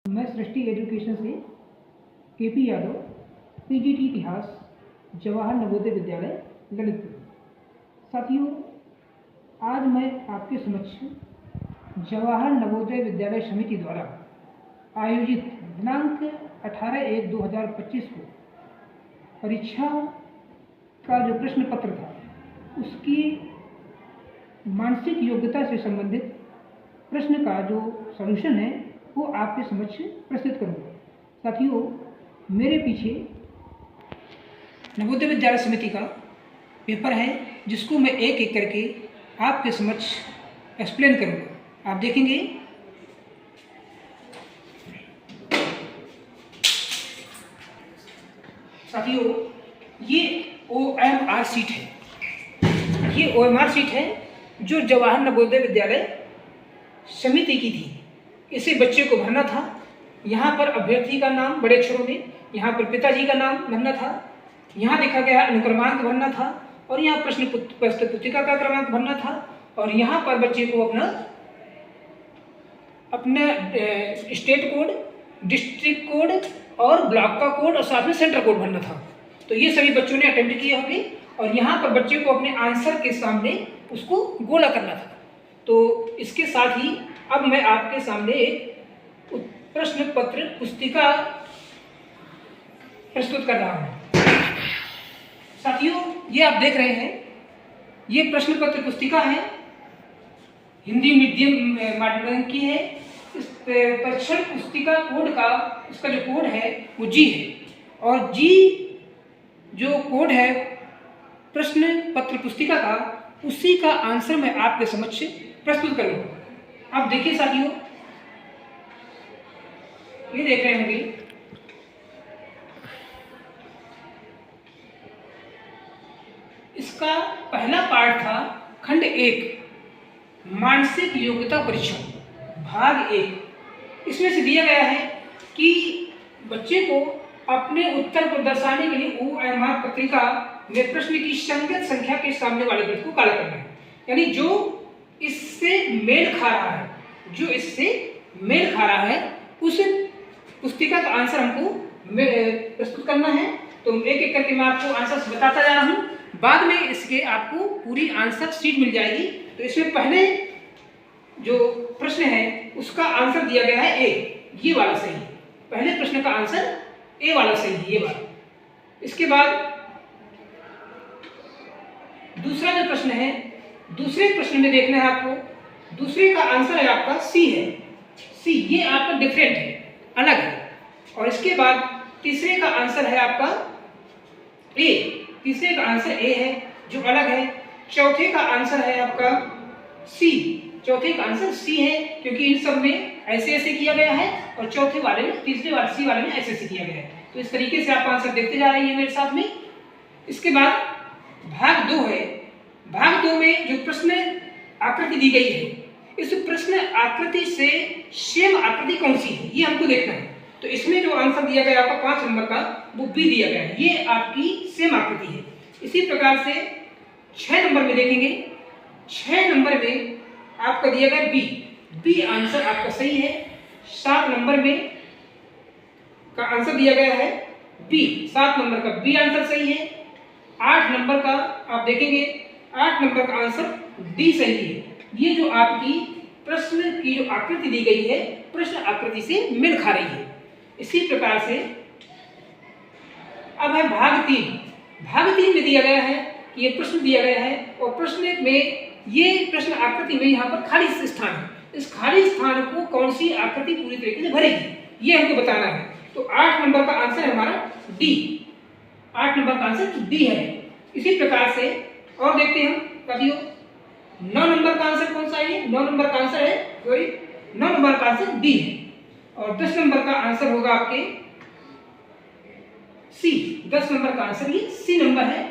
मैं सृष्टि एजुकेशन से KP Yadav, PGT इतिहास, जवाहर नवोदय विद्यालय ललितपुर। साथियों, आज मैं आपके समक्ष जवाहर नवोदय विद्यालय समिति द्वारा आयोजित दिनांक 18/1/2025 को परीक्षा का जो प्रश्न पत्र था उसकी मानसिक योग्यता से संबंधित प्रश्न का जो सॉल्यूशन है वो आपके समक्ष प्रस्तुत करूँगा। साथियों, मेरे पीछे नवोदय विद्यालय समिति का पेपर है जिसको मैं एक एक करके आपके समक्ष एक्सप्लेन करूँगा। आप देखेंगे साथियों, ये OMR सीट है। ये OMR सीट है जो जवाहर नवोदय विद्यालय समिति की थी। इसे बच्चे को भरना था। यहाँ पर अभ्यर्थी का नाम बड़े अक्षरों में, यहाँ पर पिताजी का नाम भरना था, यहाँ लिखा गया अनुक्रमांक भरना था और यहाँ प्रश्न पुस्तिका का क्रमांक भरना था और यहाँ पर बच्चे को अपना स्टेट कोड, डिस्ट्रिक्ट कोड और ब्लॉक का कोड और साथ में सेंटर कोड भरना था। तो ये सभी बच्चों ने अटेम्प्ट किए होंगे और यहाँ पर बच्चे को अपने आंसर के सामने उसको गोला करना था। तो इसके साथ ही अब मैं आपके सामने एक प्रश्न पत्र पुस्तिका प्रस्तुत कर रहा हूँ। साथियों, ये आप देख रहे हैं, ये प्रश्न पत्र पुस्तिका है, हिंदी मीडियम मॉडल की है। इस परीक्षण पुस्तिका कोड का, इसका जो कोड है वो जी है और जी जो कोड है प्रश्न पत्र पुस्तिका का, उसी का आंसर मैं आपके समक्ष प्रस्तुत करूंगा। आप देखिए साथियों, ये देख रहे होंगे, इसका पहला पार्ट था खंड 1 मानसिक योग्यता परीक्षण भाग 1। इसमें से दिया गया है कि बच्चे को अपने उत्तर को दर्शाने के लिए OMR पत्रिका में प्रश्न की संगत संख्या के सामने वाले वृत्त को काला करना है। यानी जो इससे मेल खा रहा है, जो इससे मेल खा रहा है उस पुस्तिका का आंसर हमको प्रस्तुत करना है। तो एक एक करके मैं आपको आंसर बताता जा रहा हूँ। बाद में इसके आपको पूरी आंसर शीट मिल जाएगी। तो इसमें पहले जो प्रश्न है उसका आंसर दिया गया है ए, ये वाला सही है। पहले प्रश्न का आंसर ए वाला सही है, ये वाला। इसके बाद दूसरा जो प्रश्न है, दूसरे प्रश्न में देखना है आपको, दूसरे का आंसर है आपका सी है। सी ये आपका डिफरेंट है, अलग है। और इसके बाद तीसरे का आंसर है आपका ए। तीसरे का आंसर ए है जो अलग है। चौथे का आंसर है आपका सी। चौथे का आंसर सी है क्योंकि इन सब में ऐसे ऐसे किया गया है और चौथे वाले में, तीसरे वाले सी वाले में ऐसे ऐसे किया गया है। तो इस तरीके से आप आंसर देखते जा रही है मेरे साथ में। इसके बाद भाग 2 है। भाग 2 में जो प्रश्न आकृति दी गई है, इस प्रश्न आकृति से सेम आकृति कौन सी है ये हमको देखना है। तो इसमें जो आंसर दिया गया आपका 5 नंबर का, वो बी दिया गया है। ये आपकी सेम आकृति है। इसी प्रकार से 6 नंबर में देखेंगे, 6 नंबर में आपका दिया गया बी। बी आंसर आपका सही है। 7 नंबर में का आंसर दिया गया है बी। 7 नंबर का बी आंसर सही है। 8 नंबर का आप देखेंगे, 8 नंबर का आंसर डी सही है। ये जो आपकी प्रश्न की जो आकृति दी गई है, प्रश्न आकृति से मेल खा रही है। इसी प्रकार से अब है भाग 3। भाग 3 में दिया गया है कि ये प्रश्न दिया गया है और प्रश्न में ये प्रश्न आकृति में यहाँ पर खाली स्थान है। इस खाली स्थान को कौन सी आकृति पूरी तरीके से भरेगी ये हमको बताना है। तो 8 नंबर का आंसर है हमारा डी। 8 नंबर का आंसर डी है। इसी प्रकार से और देखते हैं हम साथियों, 9 नंबर का आंसर कौन सा है? 9 नंबर का आंसर है, सॉरी 9 नंबर का आंसर डी है। और 10 नंबर का आंसर होगा आपके सी। 10 नंबर का आंसर ये सी नंबर है।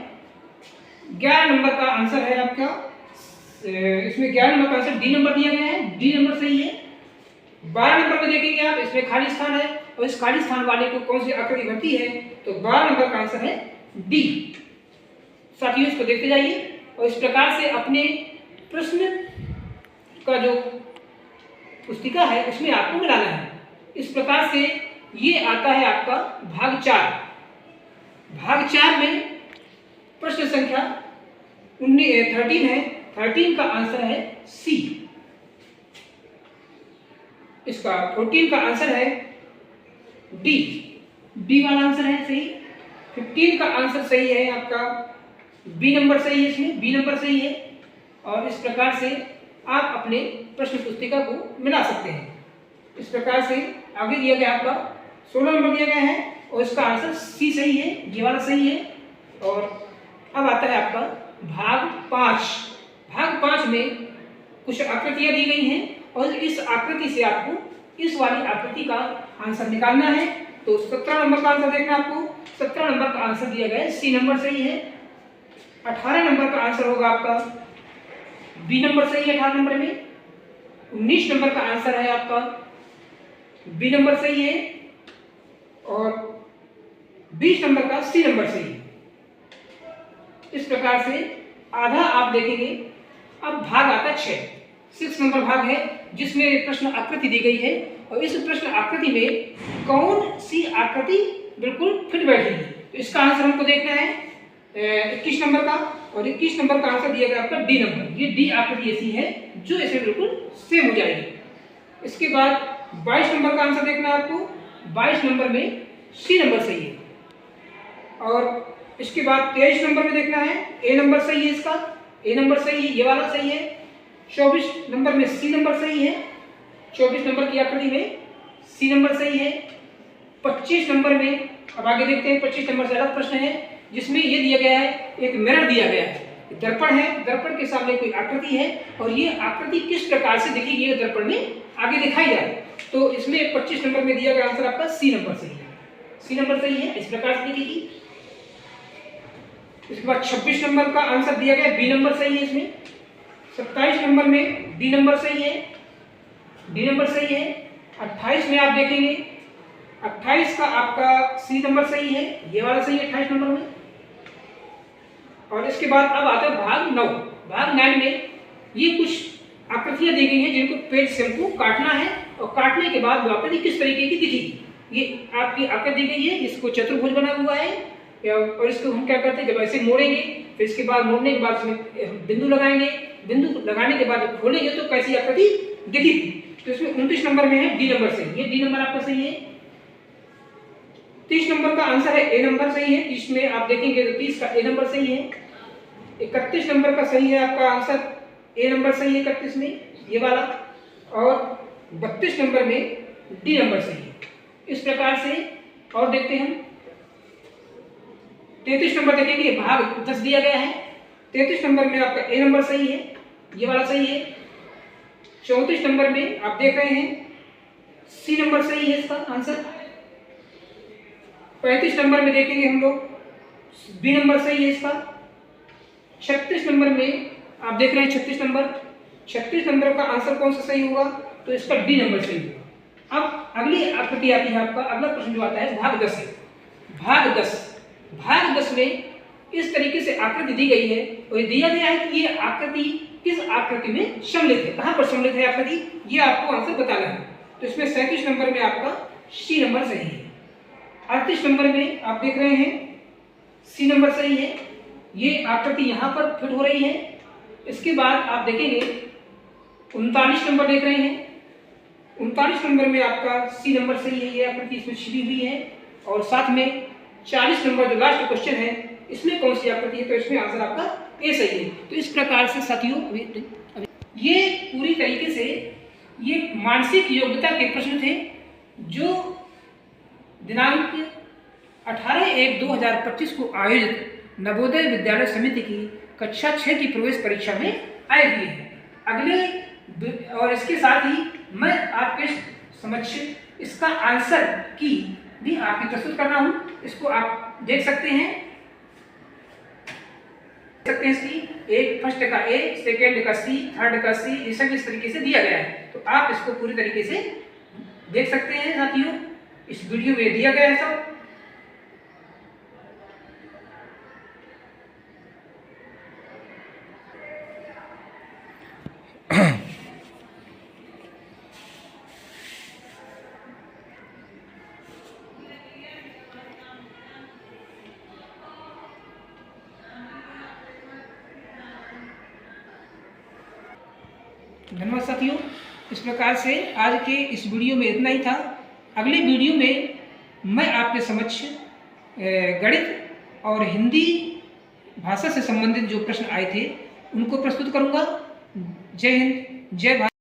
11 नंबर का आंसर है आपका, इसमें 11 नंबर का आंसर डी नंबर दिया गया है। डी नंबर सही है। 12 नंबर में देखेंगे आप, इसमें खाली स्थान है और इस खाली स्थान वाले को कौन सी आकृति भरती है? तो 12 नंबर का आंसर है डी। साथियों, इसको देखते जाइए और इस प्रकार से अपने प्रश्न का जो पुस्तिका है उसमें आपको मिलाना है। इस प्रकार से ये आता है आपका भाग 4। भाग 4 में प्रश्न संख्या 13 है। 13 का आंसर है सी। इसका 14 का आंसर है डी। डी वाला आंसर है सही। 15 का आंसर सही है आपका, बी नंबर सही है, इसमें बी नंबर सही है। और इस प्रकार से आप अपने प्रश्न पुस्तिका को मिला सकते हैं। इस प्रकार से आगे दिया गया आपका 16 नंबर दिया गया है और इसका आंसर सी सही है, ये वाला सही है। और अब आता है आपका भाग 5। भाग 5 में कुछ आकृतियां दी गई हैं और इस आकृति से आपको इस वाली आकृति का आंसर निकालना है। तो 17 नंबर का आंसर देखना आपको। 17 नंबर का आंसर दिया गया है, सी नंबर सही है। 18 नंबर का आंसर होगा आपका बी नंबर सही है 18 नंबर में। 19 नंबर का आंसर है आपका बी नंबर सही है। और 20 नंबर का सी नंबर सही है। इस प्रकार से आधा आप देखेंगे। अब भाग आता है 6 नंबर भाग है, जिसमें प्रश्न आकृति दी गई है और इस प्रश्न आकृति में कौन सी आकृति बिल्कुल फिट बैठेगी। तो इसका आंसर हमको देखना है 21 नंबर का। और 21 नंबर का आंसर दिया गया आपका डी नंबर। ये डी आकृति ऐसी है जो इसे बिल्कुल सेम हो जाएगी। इसके बाद 22 नंबर का आंसर देखना है आपको। 22 नंबर में सी नंबर सही है। और इसके बाद 23 नंबर में देखना है, ए नंबर सही है, इसका ए नंबर सही है, ये वाला सही है। 24 नंबर में सी नंबर सही है। 24 नंबर की आकृति में सी नंबर सही है। 25 नंबर में अब आगे देखते हैं। 25 नंबर से अलग प्रश्न है जिसमें ये दिया गया है, एक मिरर दिया गया है, दर्पण है। दर्पण के सामने कोई आकृति है और ये आकृति किस प्रकार से दिखेगी ये दर्पण में आगे दिखाई जाए। तो इसमें 25 नंबर में दिया गया आंसर आपका सी नंबर सही है। सी नंबर सही है, इस प्रकार से दिखेगी। इसके बाद 26 नंबर का आंसर दिया गया, बी नंबर सही है इसमें। 27 नंबर में डी नंबर सही है, डी नंबर सही है। 28 में आप देखेंगे, 28 का आपका सी नंबर सही है, ये वाला सही है 28 नंबर में। और इसके बाद अब आता है भाग 9। भाग 9 में ये कुछ आकृतियां दी गई हैं जिनको पेज से हमको काटना है और काटने के बाद वो आकृति किस तरीके की दिखेगी। ये आपकी आकृति दी गई है, इसको चतुर्भुज बना हुआ है। और इसको हम क्या करते हैं, जब ऐसे मोड़ेंगे फिर इसके बाद मोड़ने के बाद इसमें बिंदु लगाएंगे। बिंदु लगाने के बाद जब खोलेंगे तो कैसी आकृति दिखेगी। तो इसमें 29 नंबर में है डी नंबर सही, ये डी नंबर आपका सही है। 30 नंबर का आंसर है ए नंबर सही है। इसमें आप देखेंगे तो 30 का ए नंबर सही है। 31 नंबर का सही है आपका आंसर, ए नंबर सही है 31 में, ये वाला। और 32 नंबर में डी नंबर सही है। इस प्रकार से और देखते हैं। 33 नंबर देखेंगे, भाग 10 दिया गया है। 33 नंबर में आपका ए नंबर सही है, ये वाला सही है। 34 नंबर में आप देख रहे हैं सी नंबर सही है इसका आंसर। 35 नंबर में देखेंगे हम लोग, बी नंबर सही है इसका। 36 नंबर में आप देख रहे हैं 36 नंबर। 36 नंबर का आंसर कौन सा सही होगा, तो इसका डी नंबर सही होगा। अब अगली आकृति आती है आपका, अगला प्रश्न जो आता है भाग 10 है। भाग 10, भाग 10 में इस तरीके से आकृति दी गई है और दिया गया है कि ये आकृति किस आकृति में सम्मिलित है, कहां पर सम्मिलित है आकृति, ये आपको आंसर बताना है। तो इसमें 37 नंबर में आपका सी नंबर सही है। 38 नंबर में आप देख रहे हैं सी नंबर सही है, ये आकृति यहां पर फिट हो रही है। इसके बाद आप देखेंगे 39 नंबर देख रहे हैं, 39 नंबर में आपका सी नंबर सही है, ये आकृति इसमें छिपी हुई है। और साथ में 40 नंबर जो लास्ट क्वेश्चन है, इसमें कौन सी आकृति है, तो इसमें आंसर आपका ए सही है। तो इस प्रकार से साथियों ये पूरी तरीके से ये मानसिक योग्यता के प्रश्न थे जो दिनांक 18/1/2025 को आयोजित नवोदय विद्यालय समिति की कक्षा 6 की प्रवेश परीक्षा में आए हुए हैं। अगले और इसके साथ ही मैं आपके समक्ष इसका आंसर की भी आपकी प्रस्तुत कर रहा हूं। इसको आप देख सकते हैं, इसकी एक फर्स्ट का ए, सेकेंड का सी, थर्ड का सी, ये सब इस तरीके से दिया गया है। तो आप इसको पूरी तरीके से देख सकते हैं साथियों, इस वीडियो में दिया गया है सब। धन्यवाद साथियों। इस प्रकार से आज के इस वीडियो में इतना ही था। अगले वीडियो में मैं आपके समक्ष गणित और हिंदी भाषा से संबंधित जो प्रश्न आए थे उनको प्रस्तुत करूंगा। जय हिंद, जय भारत।